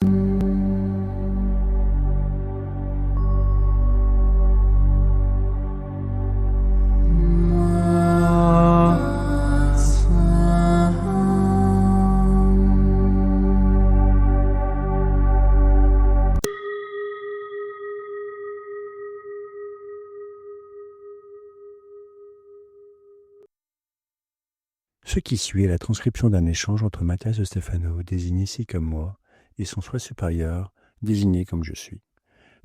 Ce qui suit est la transcription d'un échange entre Mathias de Stefano, désigné ici comme moi, et son soi supérieur, désigné comme je suis.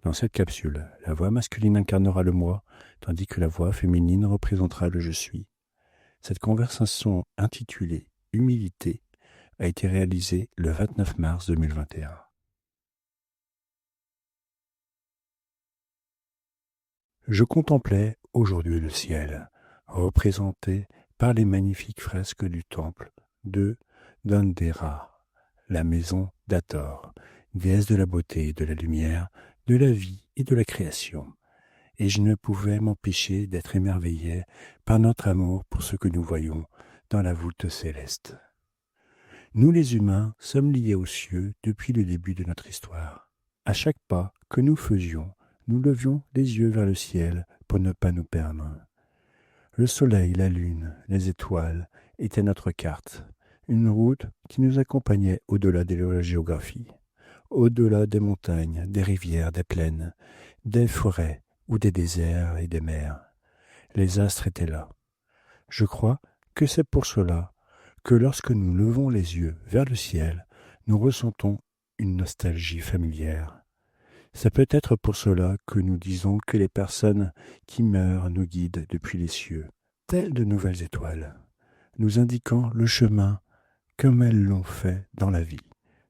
Dans cette capsule, la voix masculine incarnera le moi, tandis que la voix féminine représentera le je suis. Cette conversation intitulée « Humilité » a été réalisée le 29 mars 2021. Je contemplais aujourd'hui le ciel, représenté par les magnifiques fresques du temple de Dendera, la maison d'Hathor, déesse de la beauté et de la lumière, de la vie et de la création. Et je ne pouvais m'empêcher d'être émerveillé par notre amour pour ce que nous voyons dans la voûte céleste. Nous les humains sommes liés aux cieux depuis le début de notre histoire. À chaque pas que nous faisions, nous levions les yeux vers le ciel pour ne pas nous perdre. Le soleil, la lune, les étoiles étaient notre carte, une route qui nous accompagnait au-delà de la géographie, au-delà des montagnes, des rivières, des plaines, des forêts ou des déserts et des mers. Les astres étaient là. Je crois que c'est pour cela que lorsque nous levons les yeux vers le ciel, nous ressentons une nostalgie familière. C'est peut-être pour cela que nous disons que les personnes qui meurent nous guident depuis les cieux, telles de nouvelles étoiles, nous indiquant le chemin comme elles l'ont fait dans la vie,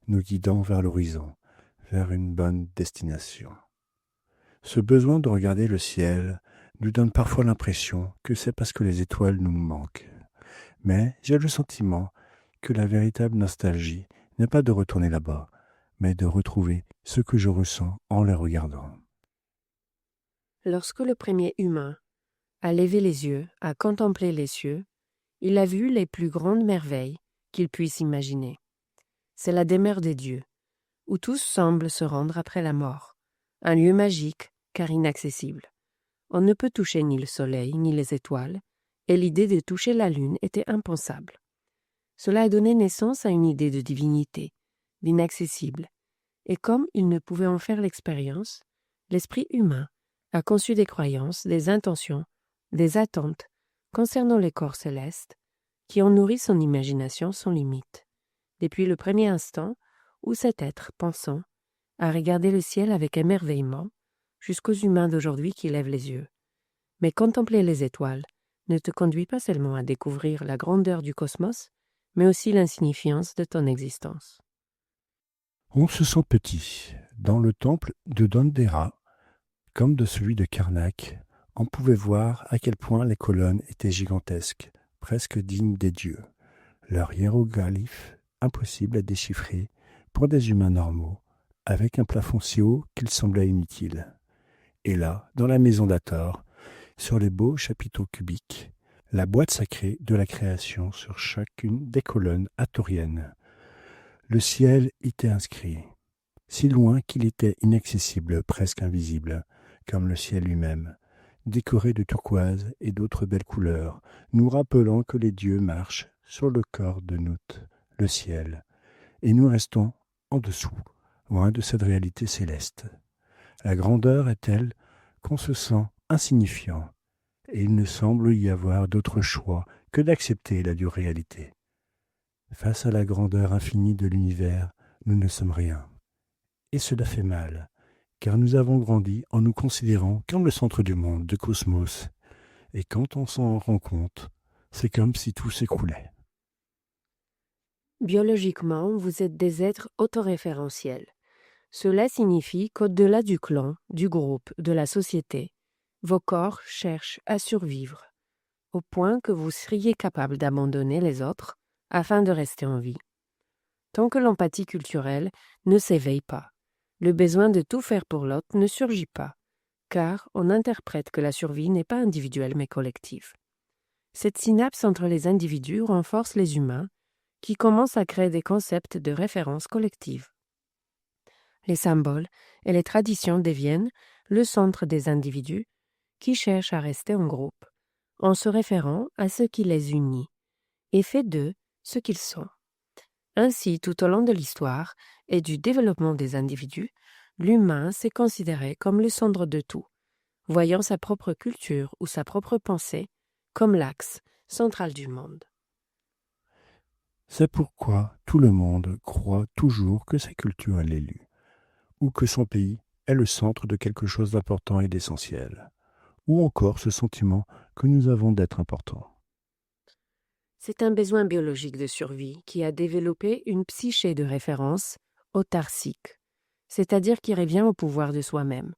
nous guidant vers l'horizon, vers une bonne destination. Ce besoin de regarder le ciel nous donne parfois l'impression que c'est parce que les étoiles nous manquent. Mais j'ai le sentiment que la véritable nostalgie n'est pas de retourner là-bas, mais de retrouver ce que je ressens en les regardant. Lorsque le premier humain a levé les yeux, a contemplé les cieux, il a vu les plus grandes merveilles qu'il puisse imaginer. C'est la demeure des dieux, où tous semblent se rendre après la mort, un lieu magique car inaccessible. On ne peut toucher ni le soleil ni les étoiles, et l'idée de toucher la lune était impensable. Cela a donné naissance à une idée de divinité, d'inaccessible, et comme il ne pouvait en faire l'expérience, l'esprit humain a conçu des croyances, des intentions, des attentes concernant les corps célestes qui ont nourri son imagination sans limite, depuis le premier instant où cet être pensant a regardé le ciel avec émerveillement jusqu'aux humains d'aujourd'hui qui lèvent les yeux. Mais contempler les étoiles ne te conduit pas seulement à découvrir la grandeur du cosmos, mais aussi l'insignifiance de ton existence. On se sent petit. Dans le temple de Dendera, comme de celui de Karnak, on pouvait voir à quel point les colonnes étaient gigantesques, presque dignes des dieux. Leurs hiéroglyphes impossibles à déchiffrer pour des humains normaux, avec un plafond si haut qu'il semblait inutile. Et là, dans la maison d'Hathor, sur les beaux chapiteaux cubiques, la boîte sacrée de la création sur chacune des colonnes hathoriennes. Le ciel y était inscrit, si loin qu'il était inaccessible, presque invisible, comme le ciel lui-même, décoré de turquoise et d'autres belles couleurs, nous rappelant que les dieux marchent sur le corps de Nout, le ciel, et nous restons en dessous, loin de cette réalité céleste. La grandeur est telle qu'on se sent insignifiant, et il ne semble y avoir d'autre choix que d'accepter la dure réalité. Face à la grandeur infinie de l'univers, nous ne sommes rien. Et cela fait mal, car nous avons grandi en nous considérant comme le centre du monde, du cosmos. Et quand on s'en rend compte, c'est comme si tout s'écroulait. Biologiquement, vous êtes des êtres autoréférentiels. Cela signifie qu'au-delà du clan, du groupe, de la société, vos corps cherchent à survivre, au point que vous seriez capable d'abandonner les autres afin de rester en vie. Tant que l'empathie culturelle ne s'éveille pas, le besoin de tout faire pour l'autre ne surgit pas, car on interprète que la survie n'est pas individuelle mais collective. Cette synapse entre les individus renforce les humains qui commencent à créer des concepts de référence collective. Les symboles et les traditions deviennent le centre des individus qui cherchent à rester en groupe, en se référant à ce qui les unit et fait d'eux ce qu'ils sont. Ainsi, tout au long de l'histoire et du développement des individus, l'humain s'est considéré comme le centre de tout, voyant sa propre culture ou sa propre pensée comme l'axe central du monde. C'est pourquoi tout le monde croit toujours que sa culture est l'élu, ou que son pays est le centre de quelque chose d'important et d'essentiel, ou encore ce sentiment que nous avons d'être importants. C'est un besoin biologique de survie qui a développé une psyché de référence autarcique, c'est-à-dire qui revient au pouvoir de soi-même.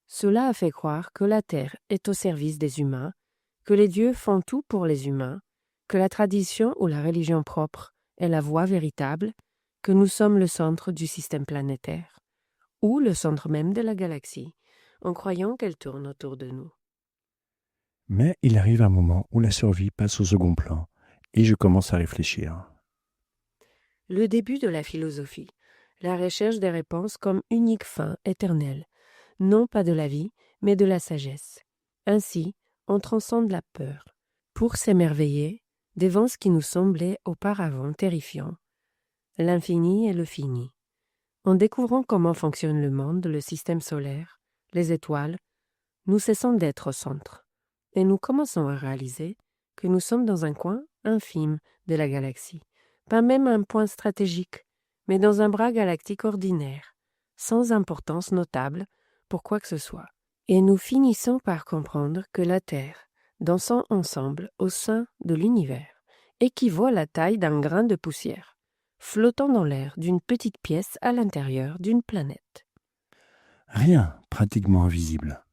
Cela a fait croire que la Terre est au service des humains, que les dieux font tout pour les humains, que la tradition ou la religion propre est la voie véritable, que nous sommes le centre du système planétaire, ou le centre même de la galaxie, en croyant qu'elle tourne autour de nous. Mais il arrive un moment où la survie passe au second plan, et je commence à réfléchir. Le début de la philosophie, la recherche des réponses comme unique fin éternelle, non pas de la vie, mais de la sagesse. Ainsi, on transcende la peur, pour s'émerveiller devant ce qui nous semblait auparavant terrifiant, l'infini et le fini. En découvrant comment fonctionne le monde, le système solaire, les étoiles, nous cessons d'être au centre, et nous commençons à réaliser que nous sommes dans un coin infime de la galaxie, pas même un point stratégique, mais dans un bras galactique ordinaire, sans importance notable pour quoi que ce soit. Et nous finissons par comprendre que la Terre, dans son ensemble au sein de l'univers, équivaut à la taille d'un grain de poussière, flottant dans l'air d'une petite pièce à l'intérieur d'une planète. Rien pratiquement invisible.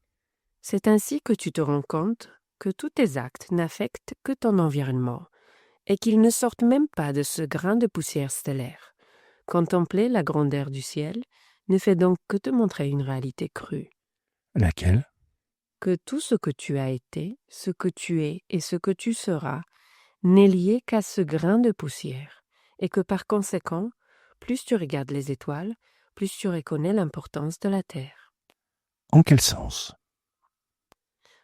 C'est ainsi que tu te rends compte que tous tes actes n'affectent que ton environnement et qu'ils ne sortent même pas de ce grain de poussière stellaire. Contempler la grandeur du ciel ne fait donc que te montrer une réalité crue. Laquelle? Que tout ce que tu as été, ce que tu es et ce que tu seras n'est lié qu'à ce grain de poussière, et que par conséquent, plus tu regardes les étoiles, plus tu reconnais l'importance de la Terre. En quel sens?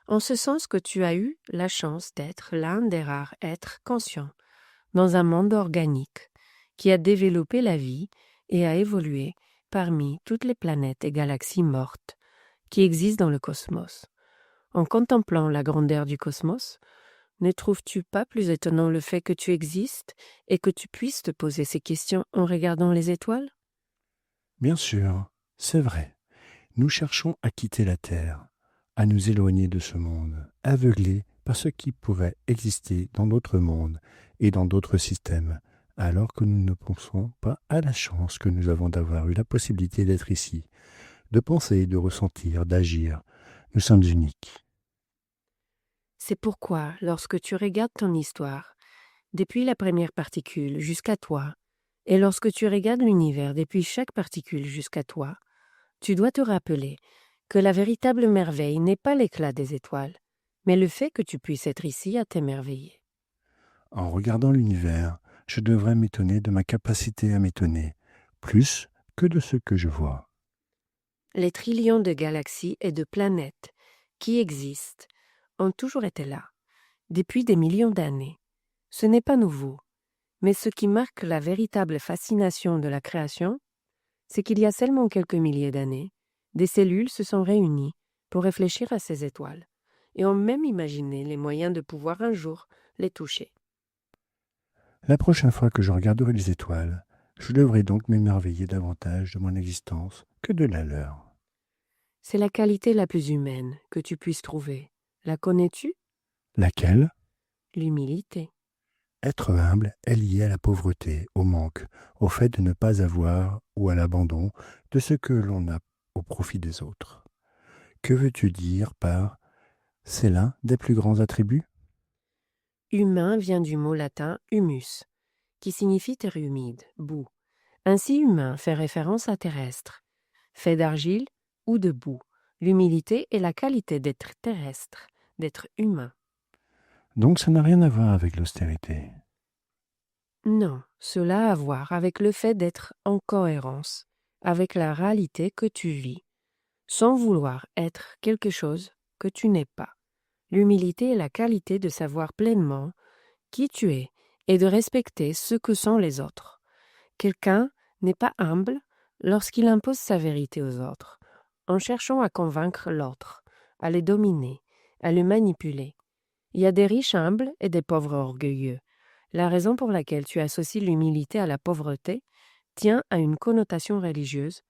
En ce sens que tu as eu la chance d'être l'un des rares êtres conscients dans un monde organique qui a développé la vie et a évolué parmi toutes les planètes et galaxies mortes qui existent dans le cosmos. En contemplant la grandeur du cosmos, ne trouves-tu pas plus étonnant le fait que tu existes et que tu puisses te poser ces questions en regardant les étoiles? Bien sûr, c'est vrai. Nous cherchons à quitter la Terre, à nous éloigner de ce monde, aveuglés par ce qui pourrait exister dans d'autres mondes et dans d'autres systèmes, alors que nous ne pensons pas à la chance que nous avons d'avoir eu la possibilité d'être ici, de penser, de ressentir, d'agir. Nous sommes uniques. C'est pourquoi, lorsque tu regardes ton histoire, depuis la première particule jusqu'à toi, et lorsque tu regardes l'univers depuis chaque particule jusqu'à toi, tu dois te rappeler que la véritable merveille n'est pas l'éclat des étoiles, mais le fait que tu puisses être ici à t'émerveiller. En regardant l'univers, je devrais m'étonner de ma capacité à m'étonner, plus que de ce que je vois. Les trillions de galaxies et de planètes qui existent ont toujours été là, depuis des millions d'années. Ce n'est pas nouveau, mais ce qui marque la véritable fascination de la création, c'est qu'il y a seulement quelques milliers d'années, des cellules se sont réunies pour réfléchir à ces étoiles et ont même imaginé les moyens de pouvoir un jour les toucher. La prochaine fois que je regarderai les étoiles, je devrais donc m'émerveiller davantage de mon existence que de la leur. C'est la qualité la plus humaine que tu puisses trouver. La connais-tu? Laquelle? L'humilité. Être humble est lié à la pauvreté, au manque, au fait de ne pas avoir ou à l'abandon de ce que l'on a au profit des autres. Que veux-tu dire par c'est l'un des plus grands attributs? Humain vient du mot latin humus, qui signifie terre humide, boue. Ainsi humain fait référence à terrestre, fait d'argile ou de boue. L'humilité est la qualité d'être terrestre, d'être humain. Donc ça n'a rien à voir avec l'austérité. Non, cela a à voir avec le fait d'être en cohérence, avec la réalité que tu vis, sans vouloir être quelque chose que tu n'es pas. L'humilité est la qualité de savoir pleinement qui tu es et de respecter ce que sont les autres. Quelqu'un n'est pas humble lorsqu'il impose sa vérité aux autres, en cherchant à convaincre l'autre, à les dominer, à le manipuler. Il y a des riches humbles et des pauvres orgueilleux. La raison pour laquelle tu associes l'humilité à la pauvreté tient à une connotation religieuse,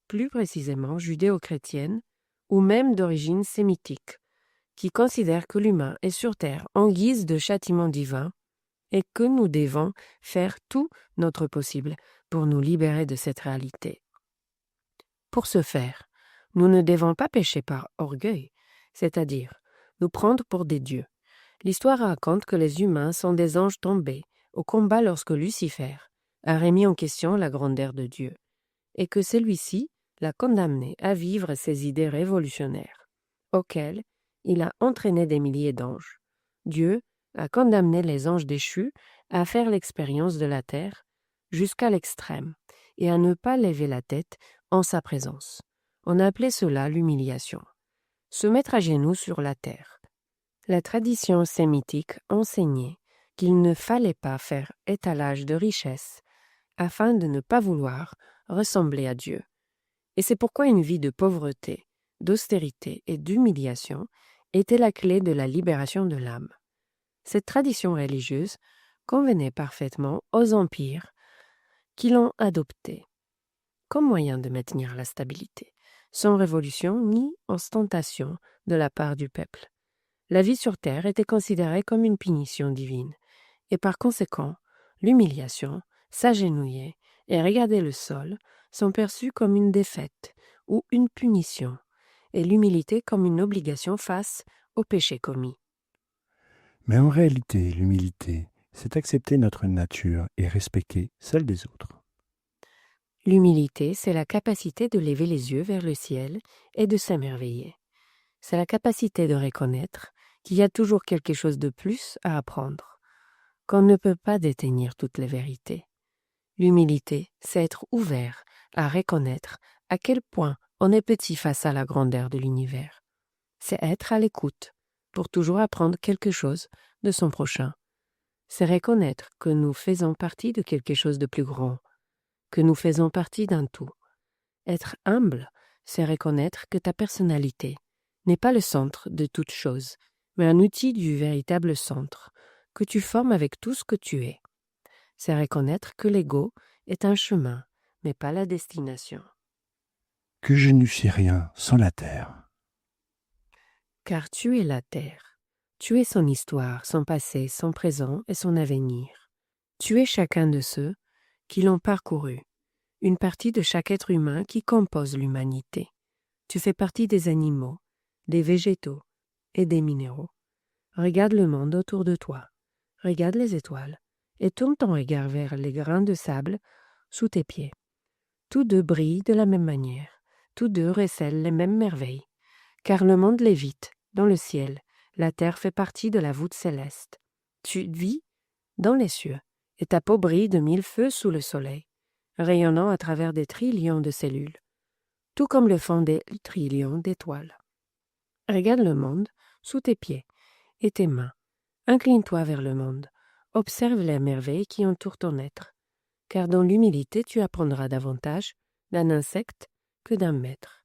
plus précisément judéo-chrétienne, ou même d'origine sémitique, qui considère que l'humain est sur terre en guise de châtiment divin et que nous devons faire tout notre possible pour nous libérer de cette réalité. Pour ce faire, nous ne devons pas pécher par orgueil, c'est-à-dire nous prendre pour des dieux. L'histoire raconte que les humains sont des anges tombés au combat lorsque Lucifer a remis en question la grandeur de Dieu, et que celui-ci l'a condamné à vivre ses idées révolutionnaires, auxquelles il a entraîné des milliers d'anges. Dieu a condamné les anges déchus à faire l'expérience de la terre jusqu'à l'extrême et à ne pas lever la tête en sa présence. On appelait cela l'humiliation. Se mettre à genoux sur la terre. La tradition sémitique enseignait qu'il ne fallait pas faire étalage de richesses afin de ne pas vouloir ressembler à Dieu. Et c'est pourquoi une vie de pauvreté, d'austérité et d'humiliation était la clé de la libération de l'âme. Cette tradition religieuse convenait parfaitement aux empires qui l'ont adoptée comme moyen de maintenir la stabilité, sans révolution ni ostentation de la part du peuple. La vie sur terre était considérée comme une punition divine, et par conséquent, l'humiliation, s'agenouiller et regarder le sol sont perçus comme une défaite ou une punition, et l'humilité comme une obligation face au péché commis. Mais en réalité, l'humilité, c'est accepter notre nature et respecter celle des autres. L'humilité, c'est la capacité de lever les yeux vers le ciel et de s'émerveiller. C'est la capacité de reconnaître qu'il y a toujours quelque chose de plus à apprendre, qu'on ne peut pas détenir toutes les vérités. L'humilité, c'est être ouvert à reconnaître à quel point on est petit face à la grandeur de l'univers. C'est être à l'écoute pour toujours apprendre quelque chose de son prochain. C'est reconnaître que nous faisons partie de quelque chose de plus grand, que nous faisons partie d'un tout. Être humble, c'est reconnaître que ta personnalité n'est pas le centre de toute chose, mais un outil du véritable centre, que tu formes avec tout ce que tu es. C'est reconnaître que l'ego est un chemin, mais pas la destination. Que je ne suis rien sans la terre. Car tu es la terre. Tu es son histoire, son passé, son présent et son avenir. Tu es chacun de ceux qui l'ont parcouru, une partie de chaque être humain qui compose l'humanité. Tu fais partie des animaux, des végétaux et des minéraux. Regarde le monde autour de toi, regarde les étoiles, et tourne ton regard vers les grains de sable sous tes pieds. Tous deux brillent de la même manière, tous deux recèlent les mêmes merveilles, car le monde lévite dans le ciel, la terre fait partie de la voûte céleste. Tu vis dans les cieux, et ta peau brille de mille feux sous le soleil, rayonnant à travers des trillions de cellules, tout comme le font des trillions d'étoiles. Regarde le monde sous tes pieds et tes mains. Incline-toi vers le monde. Observe les merveilles qui entourent ton être, car dans l'humilité tu apprendras davantage d'un insecte que d'un maître.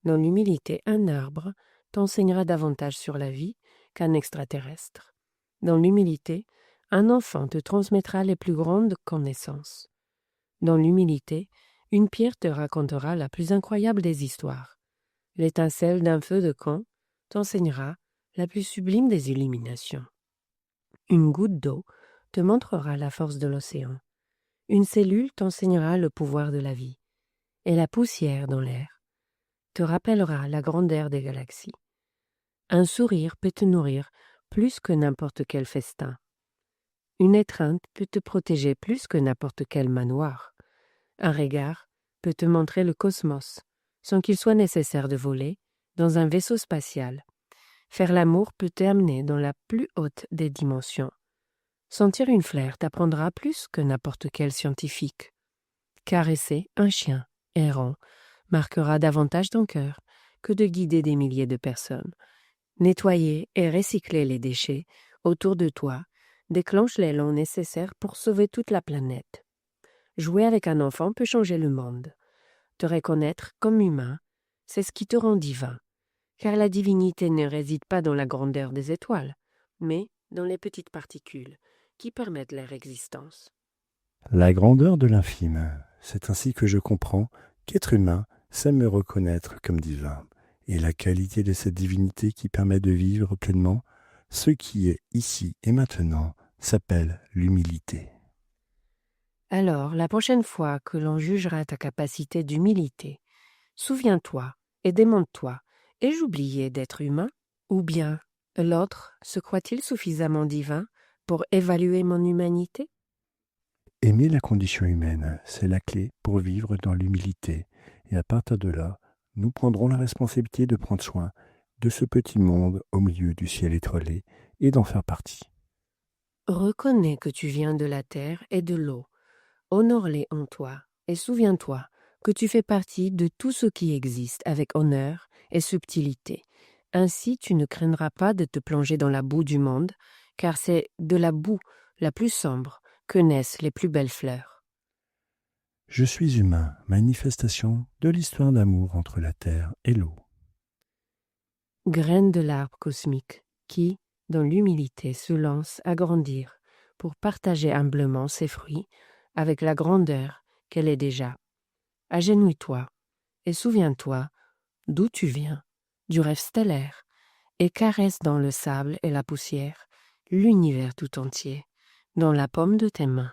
Dans l'humilité, un arbre t'enseignera davantage sur la vie qu'un extraterrestre. Dans l'humilité, un enfant te transmettra les plus grandes connaissances. Dans l'humilité, une pierre te racontera la plus incroyable des histoires. L'étincelle d'un feu de camp t'enseignera la plus sublime des illuminations. Une goutte d'eau te montrera la force de l'océan. Une cellule t'enseignera le pouvoir de la vie. Et la poussière dans l'air te rappellera la grandeur des galaxies. Un sourire peut te nourrir plus que n'importe quel festin. Une étreinte peut te protéger plus que n'importe quel manoir. Un regard peut te montrer le cosmos, sans qu'il soit nécessaire de voler dans un vaisseau spatial. Faire l'amour peut t'amener dans la plus haute des dimensions. Sentir une fleur t'apprendra plus que n'importe quel scientifique. Caresser un chien errant, marquera davantage ton cœur que de guider des milliers de personnes. Nettoyer et recycler les déchets autour de toi déclenche l'élan nécessaire pour sauver toute la planète. Jouer avec un enfant peut changer le monde. Te reconnaître comme humain, c'est ce qui te rend divin, car la divinité ne réside pas dans la grandeur des étoiles, mais dans les petites particules qui permettent leur existence. La grandeur de l'infime, c'est ainsi que je comprends qu'être humain, c'est me reconnaître comme divin, et la qualité de cette divinité qui permet de vivre pleinement ce qui est ici et maintenant s'appelle l'humilité. Alors, la prochaine fois que l'on jugera ta capacité d'humilité, souviens-toi et demande-toi, ai-je oublié d'être humain? Ou bien, l'autre se croit-il suffisamment divin pour évaluer mon humanité? Aimer la condition humaine, c'est la clé pour vivre dans l'humilité, et à partir de là, nous prendrons la responsabilité de prendre soin de ce petit monde au milieu du ciel étoilé et d'en faire partie. Reconnais que tu viens de la terre et de l'eau. Honore-les en toi et souviens-toi que tu fais partie de tout ce qui existe avec honneur et subtilité. Ainsi, tu ne craindras pas de te plonger dans la boue du monde, car c'est de la boue la plus sombre que naissent les plus belles fleurs. Je suis humain, manifestation de l'histoire d'amour entre la terre et l'eau. Graine de l'arbre cosmique qui, dans l'humilité, se lance à grandir pour partager humblement ses fruits avec la grandeur qu'elle est déjà. Agenouille-toi et souviens-toi d'où tu viens, du rêve stellaire, et caresse dans le sable et la poussière l'univers tout entier, dans la paume de tes mains.